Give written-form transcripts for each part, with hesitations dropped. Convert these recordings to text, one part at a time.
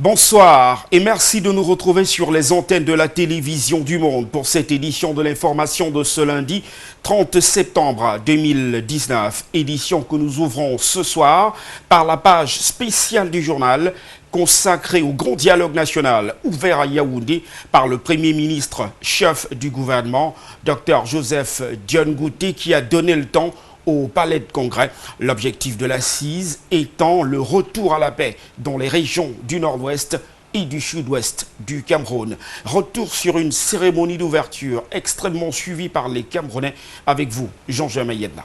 Bonsoir et merci de nous retrouver sur les antennes de la télévision du Monde pour cette édition de l'information de ce lundi 30 septembre 2019. Édition que nous ouvrons ce soir par la page spéciale du journal consacrée au grand dialogue national ouvert à Yaoundé par le Premier ministre, chef du gouvernement, Dr Joseph Dione Ngouté, qui a donné le temps au palais de congrès. L'objectif de l'assise étant le retour à la paix dans les régions du nord-ouest et du sud-ouest du Cameroun. Retour sur une cérémonie d'ouverture extrêmement suivie par les Camerounais. Avec vous, Jean-Germain Yedna.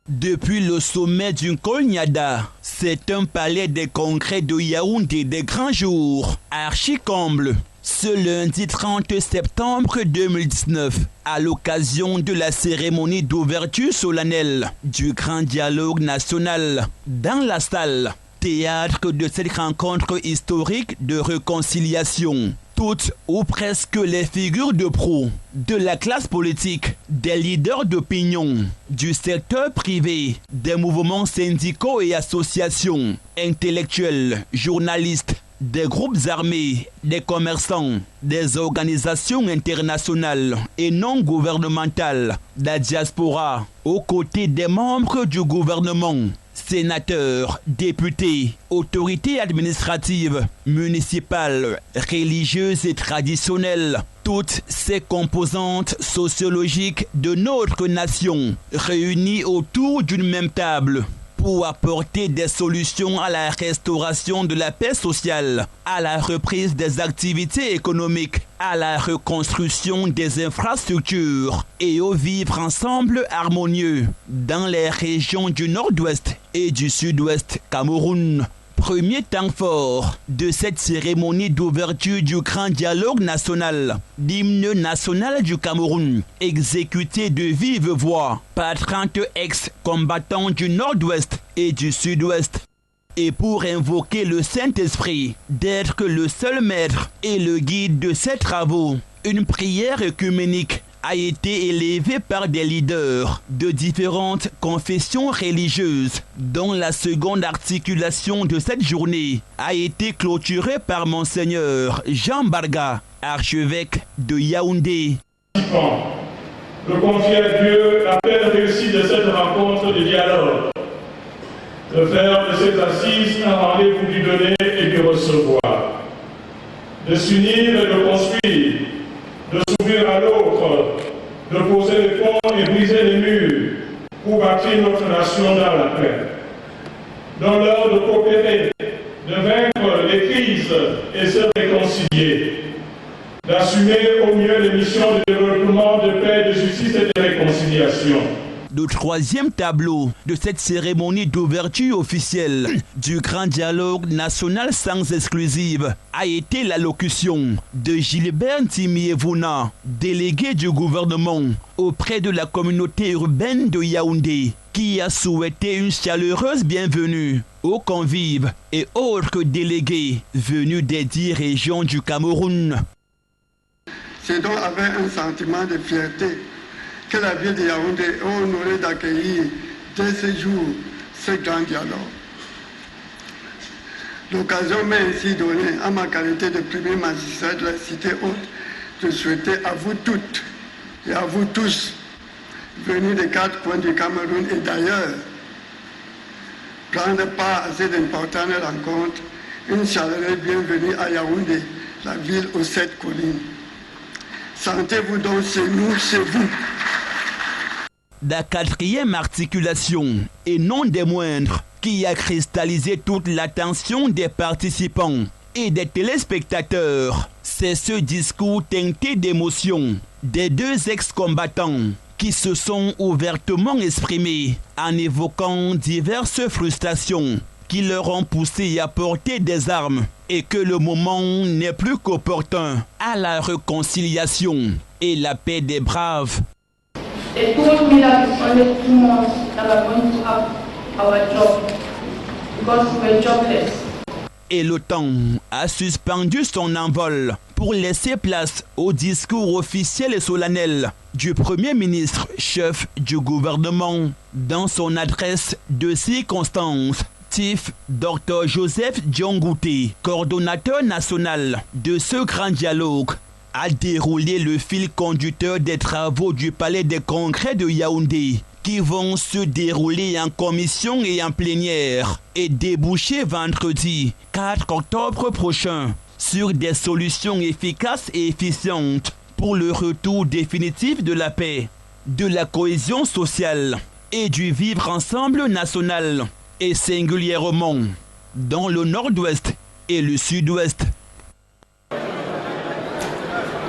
Depuis le sommet du Kolnyada, c'est un palais des congrès de Yaoundé des grands jours, archi-comble. Ce lundi 30 septembre 2019, à l'occasion de la cérémonie d'ouverture solennelle du Grand Dialogue National, dans la salle, théâtre de cette rencontre historique de réconciliation, toutes ou presque les figures de proue de la classe politique, des leaders d'opinion, du secteur privé, des mouvements syndicaux et associations, intellectuels, journalistes, des groupes armés, des commerçants, des organisations internationales et non gouvernementales, la diaspora, aux côtés des membres du gouvernement, sénateurs, députés, autorités administratives, municipales, religieuses et traditionnelles, toutes ces composantes sociologiques de notre nation réunies autour d'une même table pour apporter des solutions à la restauration de la paix sociale, à la reprise des activités économiques, à la reconstruction des infrastructures et au vivre ensemble harmonieux dans les régions du nord-ouest et du sud-ouest Cameroun. Premier temps fort de cette cérémonie d'ouverture du Grand Dialogue National, l'hymne national du Cameroun, exécuté de vive voix par 30 ex-combattants du nord-ouest et du sud-ouest. Et pour invoquer le Saint-Esprit d'être le seul maître et le guide de ces travaux, une prière œcuménique a été élevée par des leaders de différentes confessions religieuses, dont la seconde articulation de cette journée a été clôturée par Monseigneur Jean Barga, archevêque de Yaoundé. De confier à Dieu la pleine réussite de cette rencontre de dialogue, de faire de cette assise un rendez-vous du donner et du recevoir, de s'unir et de construire, de s'ouvrir à l'autre, de poser les ponts et briser les murs pour bâtir notre nation dans la paix. Dans l'heure de coopérer, de vaincre les crises et se réconcilier, d'assumer au mieux les missions de développement, de paix, de justice et de réconciliation. Le troisième tableau de cette cérémonie d'ouverture officielle du Grand Dialogue National sans exclusive a été l'allocution de Gilbert Ntimiévouna, délégué du gouvernement auprès de la communauté urbaine de Yaoundé, qui a souhaité une chaleureuse bienvenue aux convives et autres délégués venus des 10 régions du Cameroun. C'est donc avec un sentiment de fierté que la ville de Yaoundé est honorée d'accueillir dès ce jour ce grand dialogue. L'occasion m'est ainsi donnée, à ma qualité de premier magistrat de la cité haute, de souhaiter à vous toutes et à vous tous, venus des 4 coins du Cameroun et d'ailleurs, prendre part à cette importante rencontre, une chaleureuse bienvenue à Yaoundé, la ville aux 7 collines. Sentez-vous donc chez nous, chez vous. La quatrième articulation, et non des moindres, qui a cristallisé toute l'attention des participants et des téléspectateurs, c'est ce discours teinté d'émotion des 2 ex-combattants qui se sont ouvertement exprimés en évoquant diverses frustrations qui leur ont poussé à porter des armes et que le moment n'est plus qu'opportun à la réconciliation et la paix des braves. They told me that it's only 2 months that we're going to have our job because we're jobless. et l'OTAN a suspendu son envol pour laisser place au discours officiel et solennel du Premier ministre, chef du gouvernement. Dans son adresse de circonstance, Chief Dr Joseph John Gouté, coordonnateur national de ce grand dialogue, a déroulé le fil conducteur des travaux du Palais des Congrès de Yaoundé, qui vont se dérouler en commission et en plénière et déboucher vendredi 4 octobre prochain sur des solutions efficaces et efficientes pour le retour définitif de la paix, de la cohésion sociale et du vivre ensemble national, et singulièrement dans le nord-ouest et le sud-ouest.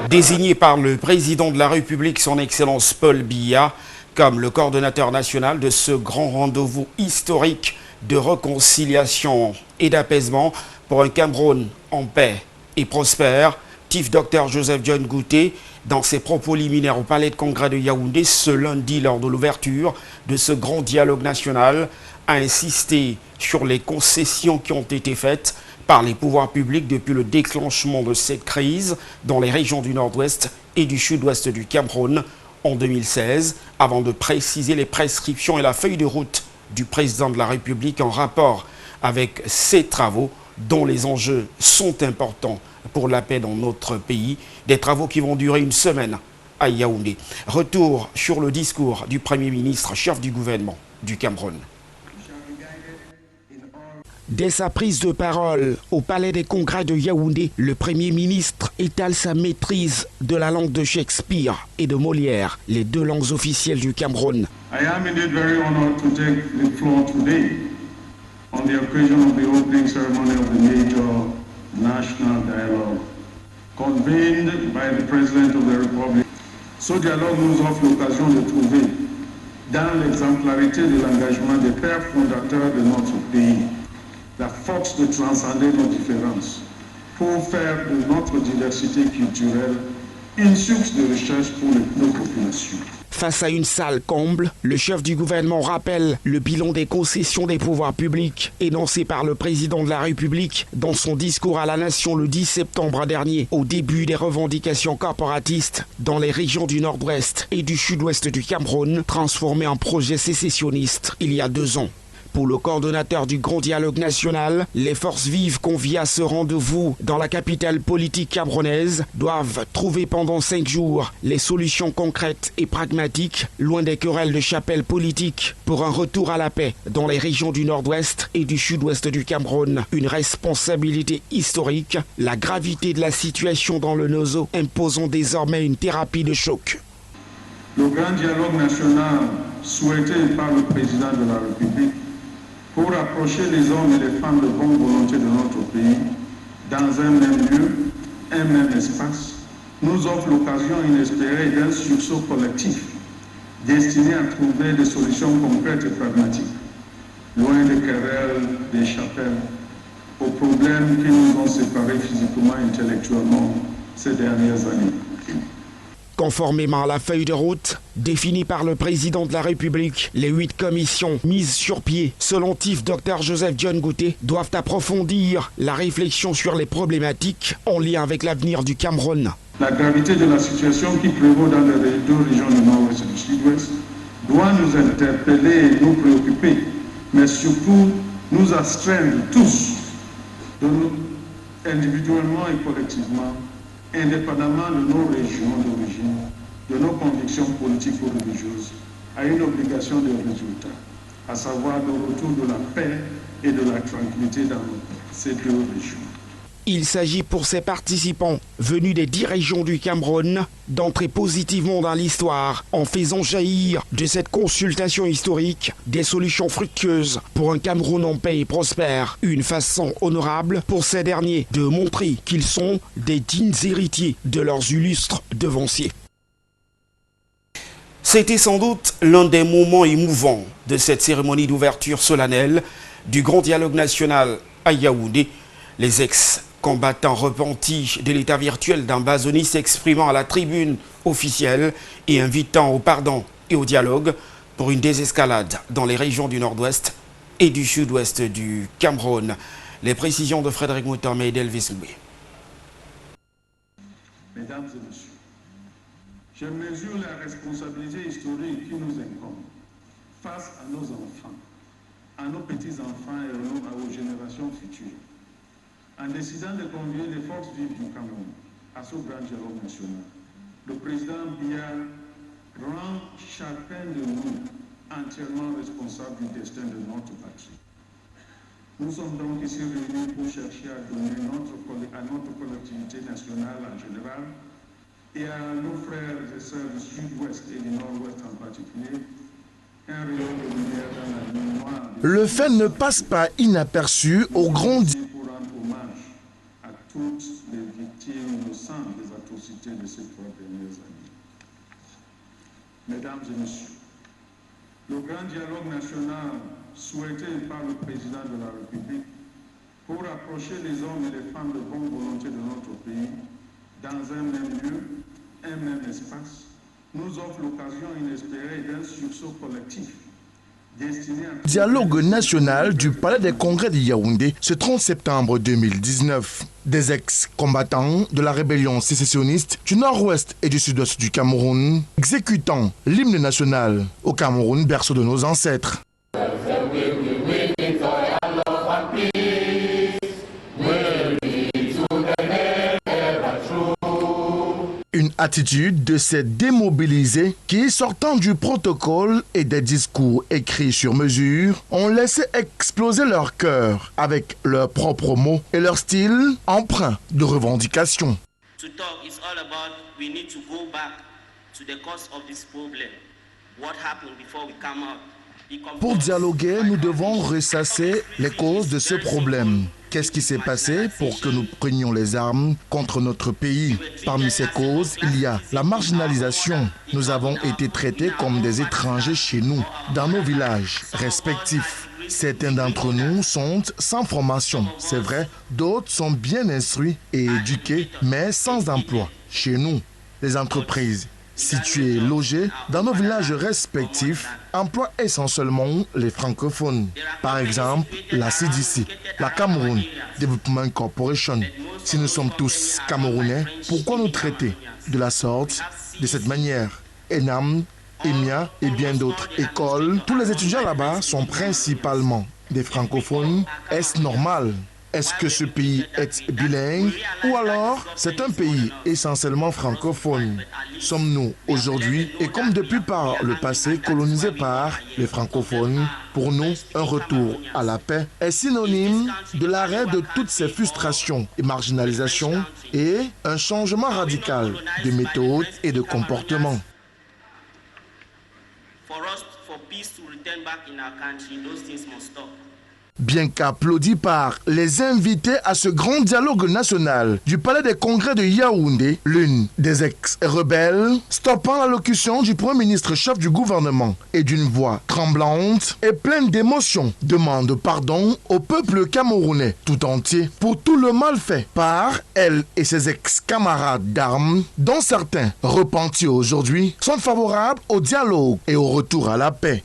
Désigné par le président de la République, son Excellence Paul Biya, comme le coordonnateur national de ce grand rendez-vous historique de réconciliation et d'apaisement pour un Cameroun en paix et prospère, Chief Dr Joseph John Gouté, dans ses propos liminaires au Palais de Congrès de Yaoundé ce lundi lors de l'ouverture de ce grand dialogue national, a insisté sur les concessions qui ont été faites par les pouvoirs publics depuis le déclenchement de cette crise dans les régions du nord-ouest et du sud-ouest du Cameroun en 2016, avant de préciser les prescriptions et la feuille de route du président de la République en rapport avec ces travaux dont les enjeux sont importants pour la paix dans notre pays, des travaux qui vont durer une semaine à Yaoundé. Retour sur le discours du Premier ministre, chef du gouvernement du Cameroun. Dès sa prise de parole au Palais des Congrès de Yaoundé, le Premier ministre étale sa maîtrise de la langue de Shakespeare et de Molière, les deux langues officielles du Cameroun. I am indeed very honored to take the floor today on the occasion of the opening ceremony of the major national dialogue convened by the President of the Republic. Ce dialogue nous offre l'occasion de trouver dans l'exemplarité de l'engagement des pères fondateurs de notre pays la force de transcender nos différences pour faire de notre diversité culturelle une source de recherche pour nos populations. Face à une salle comble, le chef du gouvernement rappelle le bilan des concessions des pouvoirs publics énoncé par le président de la République dans son discours à la nation le 10 septembre dernier, au début des revendications corporatistes dans les régions du nord-ouest et du sud-ouest du Cameroun, transformées en projets sécessionnistes il y a 2 ans. Pour le coordonnateur du Grand Dialogue National, les forces vives conviées à ce rendez-vous dans la capitale politique camerounaise doivent trouver pendant 5 jours les solutions concrètes et pragmatiques, loin des querelles de chapelle politique, pour un retour à la paix dans les régions du nord-ouest et du sud-ouest du Cameroun. Une responsabilité historique, la gravité de la situation dans le Nozo imposant désormais une thérapie de choc. Le Grand Dialogue National souhaité par le Président de la République pour rapprocher les hommes et les femmes de bonne volonté de notre pays dans un même lieu, un même espace, nous offre l'occasion inespérée d'un sursaut collectif destiné à trouver des solutions concrètes et pragmatiques, loin des querelles, des chapelles, aux problèmes qui nous ont séparés physiquement et intellectuellement ces dernières années. Conformément à la feuille de route définie par le président de la République, les 8 commissions mises sur pied, selon Chief Dr Joseph John Gouté, doivent approfondir la réflexion sur les problématiques en lien avec l'avenir du Cameroun. La gravité de la situation qui prévaut dans les 2 régions du nord-ouest et du sud-ouest doit nous interpeller et nous préoccuper, mais surtout nous astreindre tous, individuellement et collectivement, indépendamment de nos régions d'origine, de nos convictions politiques ou religieuses, à une obligation de résultat, à savoir le retour de la paix et de la tranquillité dans ces 2 régions. Il s'agit pour ces participants venus des 10 régions du Cameroun d'entrer positivement dans l'histoire en faisant jaillir de cette consultation historique des solutions fructueuses pour un Cameroun en paix et prospère. Une façon honorable pour ces derniers de montrer qu'ils sont des dignes héritiers de leurs illustres devanciers. C'était sans doute l'un des moments émouvants de cette cérémonie d'ouverture solennelle du Grand Dialogue National à Yaoundé. Les ex-combattants repentis de l'état virtuel d'Ambazonie s'exprimant à la tribune officielle et invitant au pardon et au dialogue pour une désescalade dans les régions du nord-ouest et du sud-ouest du Cameroun. Les précisions de Frédéric Moutarmé et d'Elvis Louis. Mesdames et messieurs, je mesure la responsabilité historique qui nous incombe face à nos enfants, à nos petits-enfants et aux générations futures. En décidant de convier les forces vives du Cameroun à ce grand dialogue national, le président Biya rend chacun de nous entièrement responsable du destin de notre patrie. Nous sommes donc ici réunis pour chercher à donner à notre collectivité nationale en général et à nos frères et sœurs du sud-ouest et du nord-ouest en particulier un rayon de lumière dans la nuit noire. Le fait ne passe pas inaperçu au grand pour rendre hommage à toutes les victimes innocentes des atrocités de ces 3 dernières années. Mesdames et messieurs, le grand dialogue national souhaité par le président de la République pour rapprocher les hommes et les femmes de bonne volonté de notre pays dans un même lieu, un même espace, nous offre l'occasion inespérée d'un sursaut collectif destiné à... Dialogue national du Palais des Congrès de Yaoundé ce 30 septembre 2019. Des ex-combattants de la rébellion sécessionniste du nord-ouest et du sud-ouest du Cameroun, exécutant l'hymne national au Cameroun, berceau de nos ancêtres. Une attitude de ces démobilisés qui, sortant du protocole et des discours écrits sur mesure, ont laissé exploser leur cœur avec leurs propres mots et leur style empreint de revendication. Pour dialoguer, nous devons ressasser les causes de ce problème. Qu'est-ce qui s'est passé pour que nous prenions les armes contre notre pays? Parmi ces causes, il y a la marginalisation. Nous avons été traités comme des étrangers chez nous, dans nos villages respectifs. Certains d'entre nous sont sans formation, c'est vrai. D'autres sont bien instruits et éduqués, mais sans emploi. Chez nous, les entreprises situés logés dans nos villages respectifs emploient essentiellement les francophones. Par exemple, la CDC, la Cameroun Development Corporation. Si nous sommes tous Camerounais, pourquoi nous traiter de la sorte, de cette manière? ENAM, EMIA et bien d'autres écoles, tous les étudiants là-bas sont principalement des francophones. Est-ce normal? Est-ce que ce pays est bilingue ou alors c'est un pays essentiellement francophone? Sommes-nous aujourd'hui, et comme depuis par le passé, colonisés par les francophones? Pour nous, un retour à la paix est synonyme de l'arrêt de toutes ces frustrations et marginalisations et un changement radical de méthode et de comportement. Bien qu'applaudi par les invités à ce grand dialogue national du Palais des Congrès de Yaoundé, l'une des ex-rebelles, stoppant l'allocution du Premier ministre chef du gouvernement et d'une voix tremblante et pleine d'émotion, demande pardon au peuple camerounais tout entier pour tout le mal fait par elle et ses ex-camarades d'armes, dont certains, repentis aujourd'hui, sont favorables au dialogue et au retour à la paix.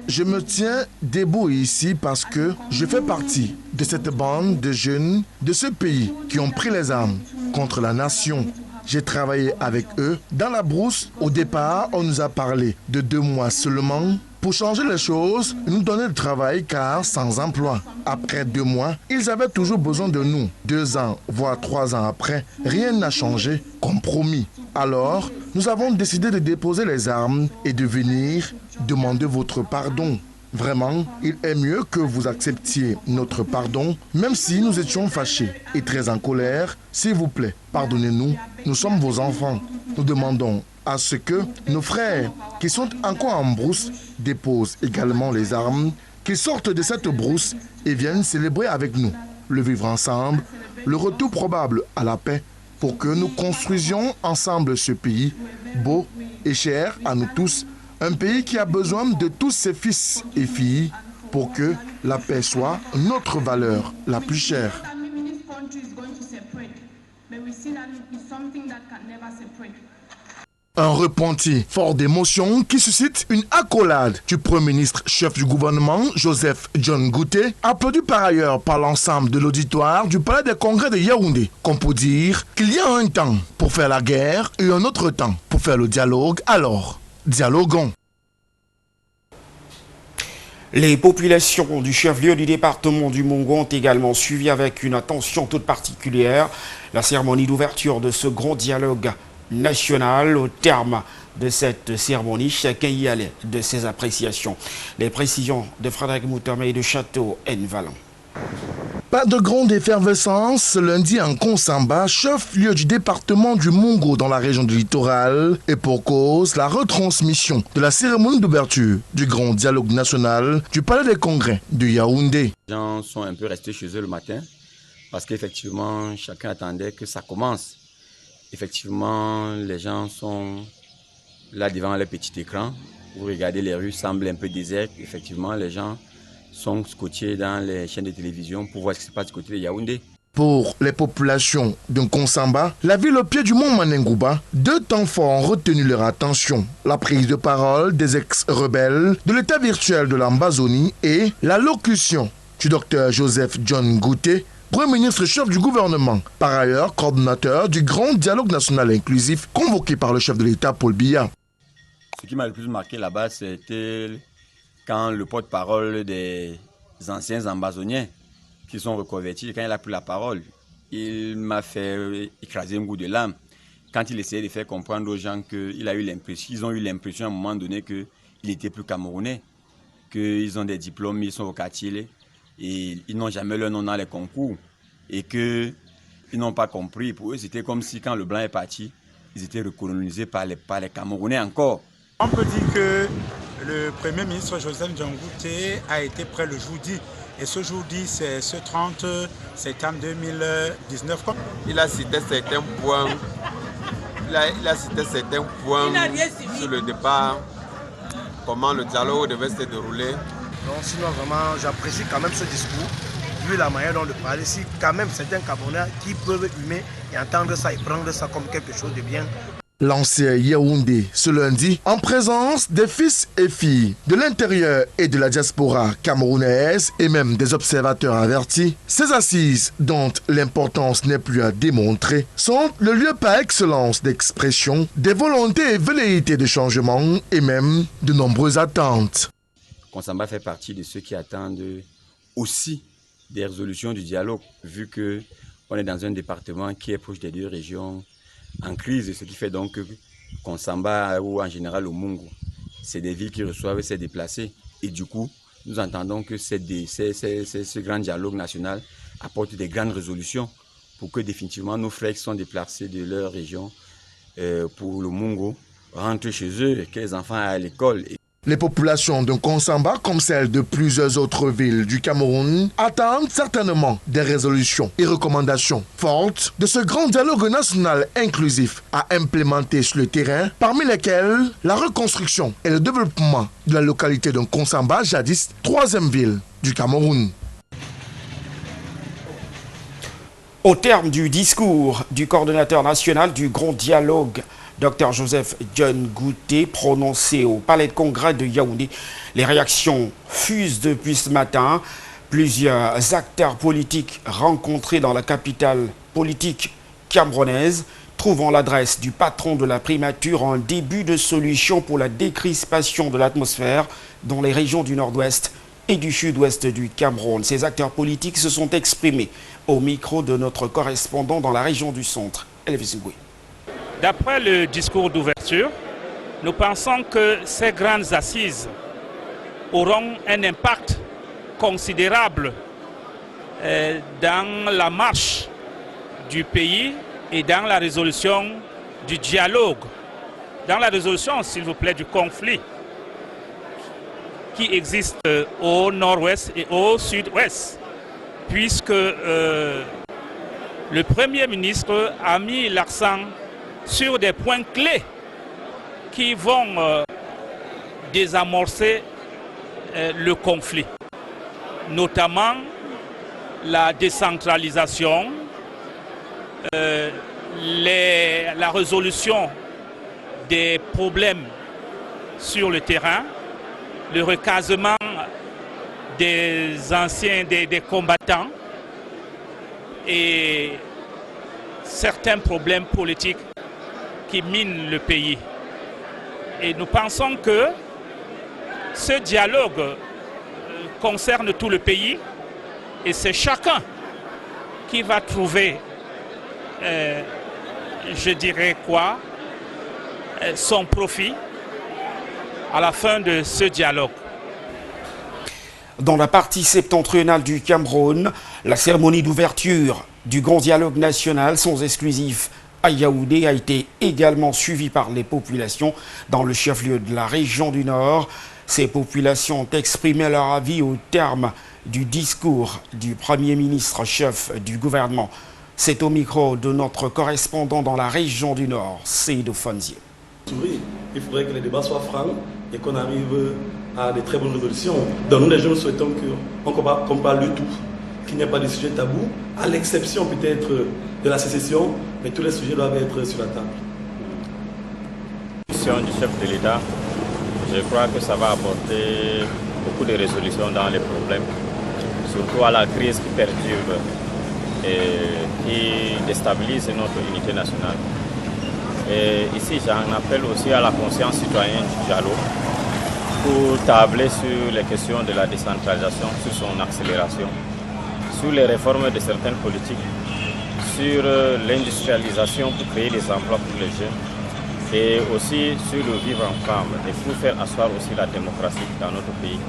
Je me tiens debout ici parce que je fais partie de cette bande de jeunes de ce pays qui ont pris les armes contre la nation. J'ai travaillé avec eux dans la brousse. Au départ, on nous a parlé de 2 mois seulement pour changer les choses et nous donner du travail car sans emploi. Après 2 mois, ils avaient toujours besoin de nous. 2 ans, voire 3 ans après, rien n'a changé, comme promis. Alors, nous avons décidé de déposer les armes et de venir demander votre pardon. Vraiment, il est mieux que vous acceptiez notre pardon, même si nous étions fâchés et très en colère. S'il vous plaît, pardonnez-nous, nous sommes vos enfants. Nous demandons à ce que nos frères qui sont encore en brousse déposent également les armes, qu'ils sortent de cette brousse et viennent célébrer avec nous le vivre ensemble, le retour probable à la paix, pour que nous construisions ensemble ce pays beau et cher à nous tous, un pays qui a besoin de tous ses fils et filles pour que la paix soit notre valeur la plus chère. Un repenti fort d'émotion qui suscite une accolade du Premier ministre chef du gouvernement, Joseph John Gouté, applaudi par ailleurs par l'ensemble de l'auditoire du Palais des Congrès de Yaoundé, comme pour dire qu'il y a un temps pour faire la guerre et un autre temps pour faire le dialogue, alors dialoguons. Les populations du chef-lieu du département du Mungo ont également suivi avec une attention toute particulière la cérémonie d'ouverture de ce grand dialogue national. Au terme de cette cérémonie, chacun y allait de ses appréciations. Les précisions de Frédéric Moutamé de Château N-Valent. Pas de grande effervescence ce lundi en Konsamba, chef-lieu du département du Mungo dans la région du littoral, et pour cause, la retransmission de la cérémonie d'ouverture du grand dialogue national du Palais des Congrès de Yaoundé. Les gens sont un peu restés chez eux le matin parce qu'effectivement, chacun attendait que ça commence. Effectivement, les gens sont là devant les petits écrans. Vous regardez, les rues semblent un peu désertes. Effectivement, les gens sont scotchés dans les chaînes de télévision pour voir ce qui se passe du côté de Yaoundé. Pour les populations de Konsamba, la ville au pied du mont Manengouba, deux temps forts ont retenu leur attention. La prise de parole des ex-rebelles de l'état virtuel de l'Ambazonie et l'allocution du docteur Joseph John Gouté, Premier ministre chef du gouvernement, par ailleurs coordonnateur du grand dialogue national inclusif convoqué par le chef de l'État Paul Biya. Ce qui m'a le plus marqué là-bas, c'était quand le porte-parole des anciens ambazoniens qui sont reconvertis, quand il a pris la parole, il m'a fait écraser un goût de l'âme. Quand il essayait de faire comprendre aux gens qu'ils ont eu l'impression à un moment donné qu'il n'était plus camerounais, qu'ils ont des diplômes, ils sont au Katile, et ils n'ont jamais leur nom dans les concours, et qu'ils n'ont pas compris. Pour eux, c'était comme si quand le blanc est parti, ils étaient recolonisés par les Camerounais encore. On peut dire que le Premier ministre Joseph John Gouté a été prêt le jour dit. Et ce jour dit, c'est ce 30 septembre 2019. Il a cité certains points. Il a cité certains points sur le départ, comment le dialogue devait se dérouler. Donc sinon vraiment j'apprécie quand même ce discours, vu la manière dont le parler. Si quand même certains Camerounais qui peuvent humer et entendre ça et prendre ça comme quelque chose de bien. Lancé à Yaoundé ce lundi en présence des fils et filles de l'intérieur et de la diaspora camerounaise et même des observateurs avertis, ces assises dont l'importance n'est plus à démontrer sont le lieu par excellence d'expression des volontés et velléités de changement et même de nombreuses attentes. Konsamba fait partie de ceux qui attendent aussi des résolutions du dialogue, vu qu'on est dans un département qui est proche des deux régions en crise, ce qui fait donc que Konsamba ou en général au Mungo, c'est des villes qui reçoivent ces déplacés. Et du coup, nous entendons que ce grand dialogue national apporte des grandes résolutions pour que définitivement nos frères qui sont déplacés de leur région pour le Mungo rentrent chez eux, que les enfants aillent à l'école. Les populations de Konsamba, comme celles de plusieurs autres villes du Cameroun, attendent certainement des résolutions et recommandations fortes de ce grand dialogue national inclusif à implémenter sur le terrain, parmi lesquelles la reconstruction et le développement de la localité de Konsamba, jadis troisième ville du Cameroun. Au terme du discours du coordonnateur national du grand dialogue, Dr Joseph John Gouté, prononcé au Palais de Congrès de Yaoundé, les réactions fusent depuis ce matin. Plusieurs acteurs politiques rencontrés dans la capitale politique camerounaise trouvent l'adresse du patron de la primature un début de solution pour la décrispation de l'atmosphère dans les régions du nord-ouest et du sud-ouest du Cameroun. Ces acteurs politiques se sont exprimés au micro de notre correspondant dans la région du centre, Elvis Ngoué. D'après le discours d'ouverture, nous pensons que ces grandes assises auront un impact considérable dans la marche du pays et dans la résolution du dialogue, dans la résolution, s'il vous plaît, du conflit qui existe au nord-ouest et au sud-ouest, puisque le Premier ministre a mis l'accent sur des points clés qui vont désamorcer le conflit, notamment la décentralisation, la résolution des problèmes sur le terrain, le recasement des anciens, des combattants et certains problèmes politiques qui minent le pays. Et nous pensons que ce dialogue concerne tout le pays et c'est chacun qui va trouver, je dirais quoi, son profit à la fin de ce dialogue. Dans la partie septentrionale du Cameroun, la cérémonie d'ouverture du grand dialogue national sans exclusif à Yaoundé a été également suivie par les populations dans le chef-lieu de la région du Nord. Ces populations ont exprimé leur avis au terme du discours du Premier ministre chef du gouvernement. C'est au micro de notre correspondant dans la région du Nord, Seydou Fonzier. Il faudrait que les débats soient francs et qu'on arrive à de très bonnes résolutions. Donc nous les jeunes souhaitons qu'on parle de tout, qu'il n'y ait pas de sujet tabou, à l'exception peut-être de la sécession, mais tous les sujets doivent être sur la table. La position du chef de l'État, je crois que ça va apporter beaucoup de résolutions dans les problèmes, surtout à la crise qui perturbe et qui déstabilise notre unité nationale. Et ici, j'en appelle aussi à la conscience citoyenne du dialogue pour tabler sur les questions de la décentralisation, sur son accélération, sur les réformes de certaines politiques, sur l'industrialisation pour créer des emplois pour les jeunes et aussi sur le vivre ensemble et pour faire asseoir aussi la démocratie dans notre pays.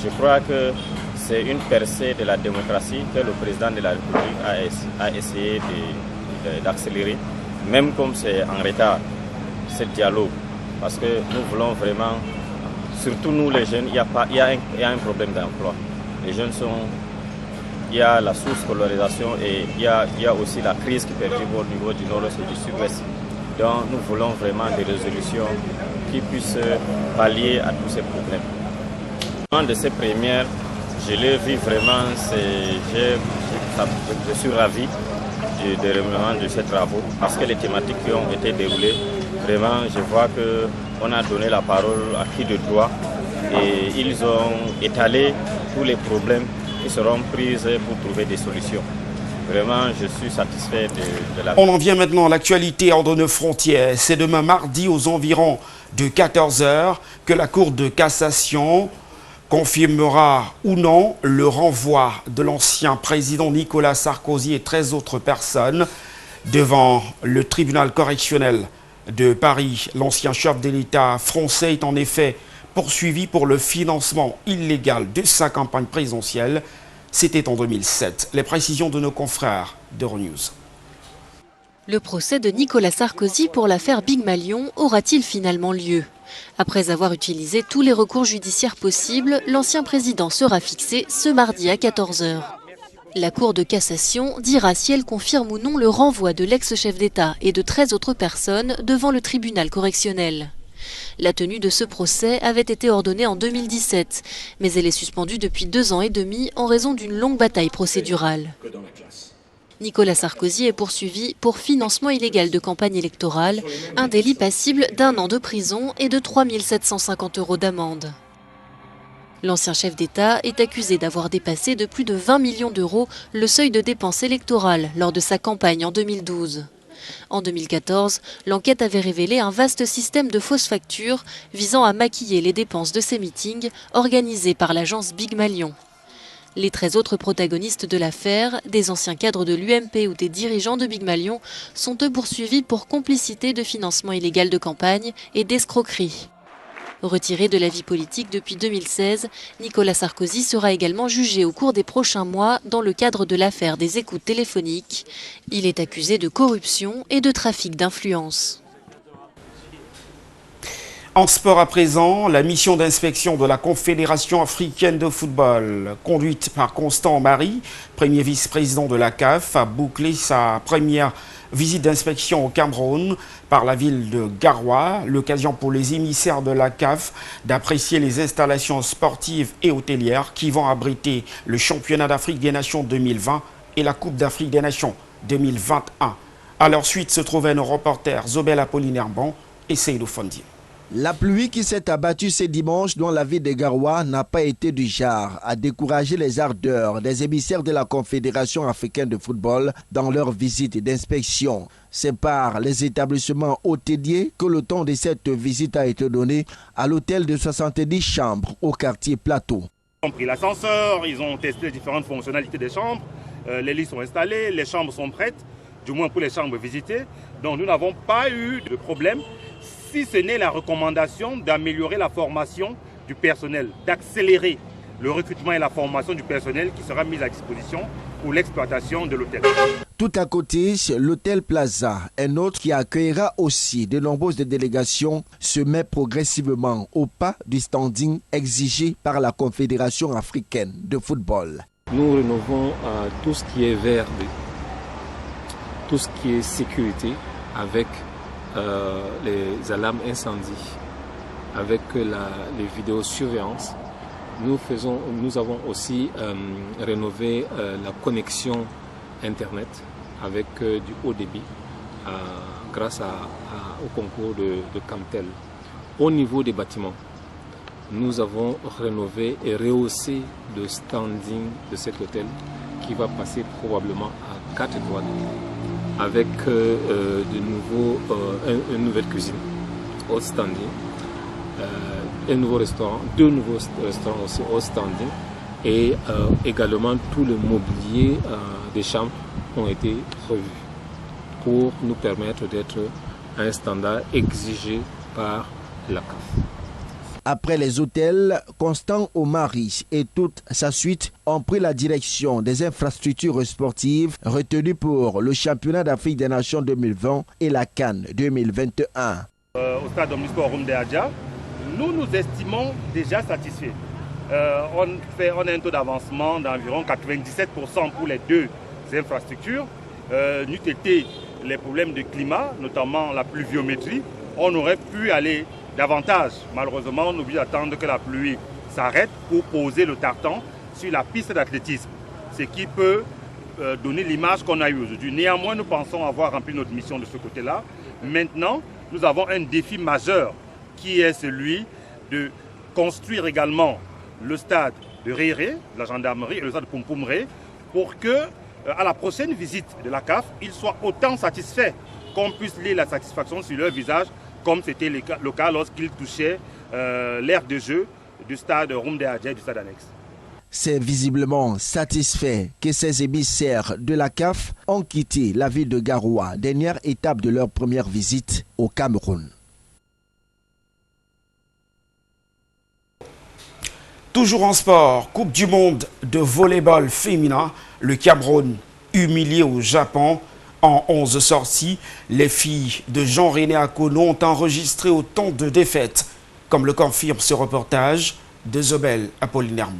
Je crois que c'est une percée de la démocratie que le président de la République a essayé d'accélérer, même comme c'est en retard, ce dialogue, parce que nous voulons vraiment, surtout nous les jeunes, il y a un problème d'emploi. Les jeunes il y a la sous-scolarisation et il y a aussi la crise qui perdure au niveau du nord-est et du sud-ouest. Donc nous voulons vraiment des résolutions qui puissent pallier à tous ces problèmes. Un de ces premières, je l'ai vu vraiment, je suis ravi du déroulement de ces travaux parce que les thématiques qui ont été déroulées, vraiment je vois qu'on a donné la parole à qui de droit et ils ont étalé tous les problèmes qui seront prises pour trouver des solutions. Vraiment, je suis satisfait de la... On en vient maintenant à l'actualité hors de nos frontières. C'est demain mardi aux environs de 14 h que la Cour de cassation confirmera ou non le renvoi de l'ancien président Nicolas Sarkozy et 13 autres personnes devant le tribunal correctionnel de Paris. L'ancien chef de l'État français est en effet poursuivi pour le financement illégal de sa campagne présidentielle. C'était en 2007. Les précisions de nos confrères d'Euronews. Le procès de Nicolas Sarkozy pour l'affaire Big Malion aura-t-il finalement lieu? Après avoir utilisé tous les recours judiciaires possibles, l'ancien président sera fixé ce mardi à 14 h. La Cour de cassation dira si elle confirme ou non le renvoi de l'ex-chef d'État et de 13 autres personnes devant le tribunal correctionnel. La tenue de ce procès avait été ordonnée en 2017, mais elle est suspendue depuis 2 ans et demi en raison d'une longue bataille procédurale. Nicolas Sarkozy est poursuivi pour financement illégal de campagne électorale, un délit passible d'1 an de prison et de 3 750 € d'amende. L'ancien chef d'État est accusé d'avoir dépassé de plus de 20 millions d'euros le seuil de dépenses électorales lors de sa campagne en 2012. En 2014, l'enquête avait révélé un vaste système de fausses factures visant à maquiller les dépenses de ces meetings organisés par l'agence Big Malion. Les 13 autres protagonistes de l'affaire, des anciens cadres de l'UMP ou des dirigeants de Big Malion, sont eux poursuivis pour complicité de financement illégal de campagne et d'escroquerie. Retiré de la vie politique depuis 2016, Nicolas Sarkozy sera également jugé au cours des prochains mois dans le cadre de l'affaire des écoutes téléphoniques. Il est accusé de corruption et de trafic d'influence. En sport à présent, la mission d'inspection de la Confédération africaine de football, conduite par Constant Marie, premier vice-président de la CAF, a bouclé sa première visite d'inspection au Cameroun par la ville de Garoua, l'occasion pour les émissaires de la CAF d'apprécier les installations sportives et hôtelières qui vont abriter le championnat d'Afrique des Nations 2020 et la Coupe d'Afrique des Nations 2021. À leur suite se trouvait nos reporters Zobel Apollinaire Bon et Théophile Okonjo. Le et Seydou Fondi. La pluie qui s'est abattue ce dimanche dans la ville de Garoua n'a pas été du genre à décourager les ardeurs des émissaires de la Confédération africaine de football dans leur visite d'inspection. C'est par les établissements hôteliers que le temps de cette visite a été donné à l'hôtel de 70 chambres au quartier Plateau. Ils ont pris l'ascenseur, ils ont testé les différentes fonctionnalités des chambres, les lits sont installés, les chambres sont prêtes, du moins pour les chambres visitées. Donc nous n'avons pas eu de problème, si ce n'est la recommandation d'améliorer la formation du personnel, d'accélérer le recrutement et la formation du personnel qui sera mis à disposition pour l'exploitation de l'hôtel. Tout à côté, l'hôtel Plaza, un autre qui accueillera aussi de nombreuses délégations, se met progressivement au pas du standing exigé par la Confédération africaine de football. Nous rénovons tout ce qui est vert, tout ce qui est sécurité avec les alarmes incendie, avec les vidéosurveillance. Nous avons aussi rénové la connexion Internet avec du haut débit grâce au concours de Camtel. Au niveau des bâtiments, nous avons rénové et rehaussé le standing de cet hôtel qui va passer probablement à 4 étoiles avec une nouvelle cuisine, haut standing, un nouveau restaurant, 2 nouveaux restaurants aussi haut standing et également tout le mobilier des chambres ont été revus pour nous permettre d'être à un standard exigé par la CAF. Après les hôtels, Constant Omari et toute sa suite ont pris la direction des infrastructures sportives retenues pour le championnat d'Afrique des Nations 2020 et la CAN 2021. Au stade Omnisport Rumde Adja, nous estimons déjà satisfaits. On a un taux d'avancement d'environ 97% pour les 2 infrastructures. N'eût été les problèmes de climat, notamment la pluviométrie, on aurait pu aller davantage. Malheureusement, on oublie d'attendre que la pluie s'arrête pour poser le tartan sur la piste d'athlétisme, ce qui peut donner l'image qu'on a eue aujourd'hui. Néanmoins, nous pensons avoir rempli notre mission de ce côté-là. Maintenant, nous avons un défi majeur qui est celui de construire également le stade de Réré, la gendarmerie, et le stade de Poumpoumré, pour que, à la prochaine visite de la CAF, ils soient autant satisfaits qu'on puisse lire la satisfaction sur leur visage, comme c'était le cas lorsqu'ils touchaient l'aire de jeu du stade Rumde Adja et du stade annexe. C'est visiblement satisfait que ces émissaires de la CAF ont quitté la ville de Garoua, dernière étape de leur première visite au Cameroun. Toujours en sport, Coupe du monde de volleyball féminin, le Cameroun humilié au Japon. En 11 sorties, les filles de Jean-René Akono ont enregistré autant de défaites, comme le confirme ce reportage de Zobel Apollinaire.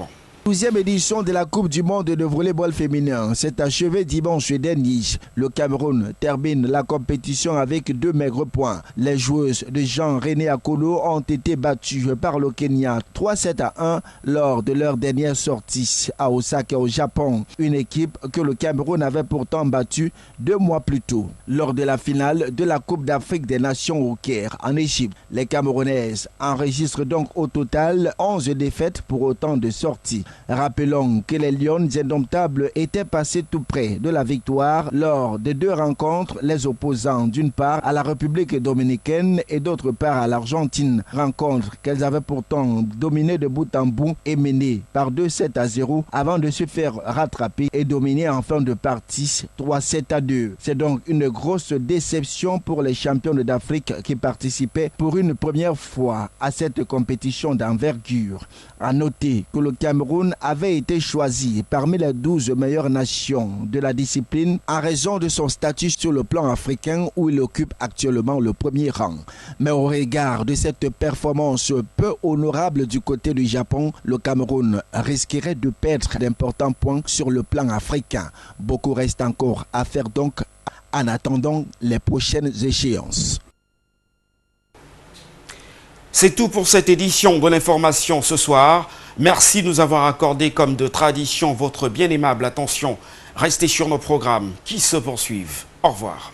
12e édition de la Coupe du monde de volleyball féminin s'est achevée dimanche dernier. Le Cameroun termine la compétition avec 2 maigres points. Les joueuses de Jean-René Akono ont été battues par le Kenya 3-7-1 lors de leur dernière sortie à Osaka au Japon. Une équipe que le Cameroun avait pourtant battue 2 mois plus tôt lors de la finale de la Coupe d'Afrique des Nations au Caire en Égypte. Les Camerounaises enregistrent donc au total 11 défaites pour autant de sorties. Rappelons que les Lions indomptables étaient passés tout près de la victoire lors de 2 rencontres, les opposants d'une part à la République dominicaine et d'autre part à l'Argentine. Rencontre qu'elles avaient pourtant dominée de bout en bout et menée par 2-7-0 avant de se faire rattraper et dominer en fin de partie 3-7-2. C'est donc une grosse déception pour les championnes d'Afrique qui participaient pour une première fois à cette compétition d'envergure. À noter que le Cameroun avait été choisi parmi les 12 meilleures nations de la discipline en raison de son statut sur le plan africain où il occupe actuellement le premier rang. Mais au regard de cette performance peu honorable du côté du Japon, le Cameroun risquerait de perdre d'importants points sur le plan africain. Beaucoup reste encore à faire donc en attendant les prochaines échéances. C'est tout pour cette édition de l'information ce soir. Merci de nous avoir accordé comme de tradition votre bien aimable attention. Restez sur nos programmes qui se poursuivent. Au revoir.